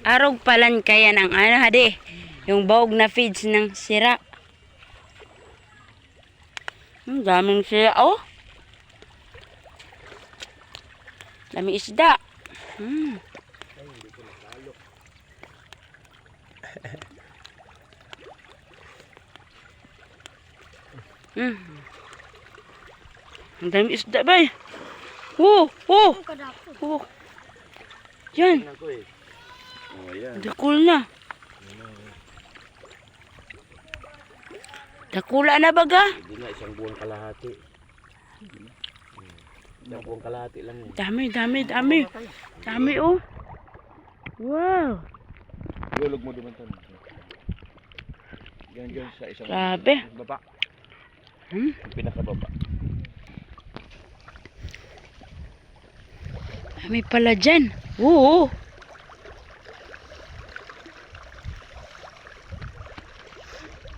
Arog palan kaya ng ano hadi. Yung bawog na feeds ng sira. Daming sira oh. Daming isda. Ang daming isda bay. Oh. Yan. Dakul na. Dakula na baga? Hindi na, isang buwang kalahati. Isang buwang kalahati lang yun. Dami oh. Wow. Lulog mo dumantan. Yan sa isang Grabe. baba. Yung pinakababa. Dami pala dyan. Oo.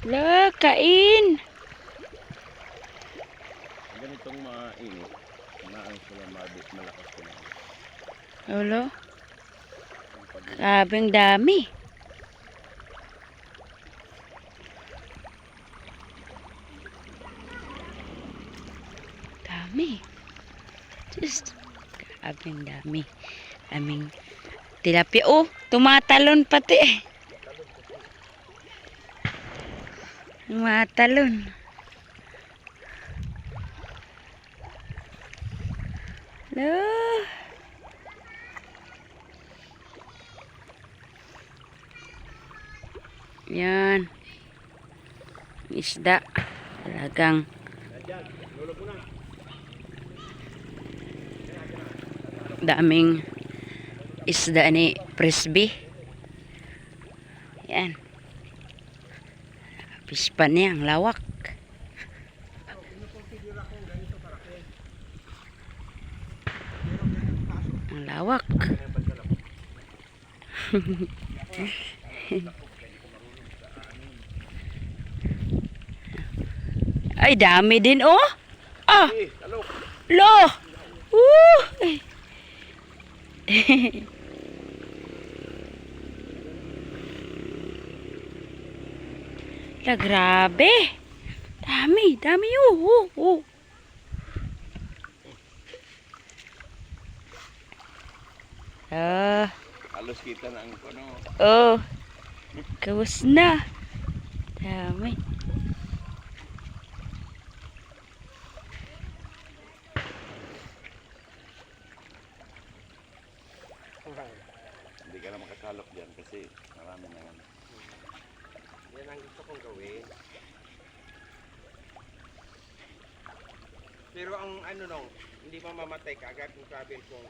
La, kain. Ganitong mainit, maang sila malakas sila. Lolo. Grabing dami. Just grabing dami. Daming tilapia. Oh, tumatalon pati. Tumatalon. Loh. Yan. Isda. Talagang daming isda ni Frisbee. Yan. Pispan niya ang lawak. Ang lawak. Ay, dami din oh. Ah. Lo. La, grabe. Dami oh. Halos kita na ang ano. Oh. Kawas na. Dami. Hindi ka na makasalok dyan kasi marami na yan. Yan ang gusto kong gawin. Pero ang ano nung, hindi mamamatay ka agad kung sabihin kong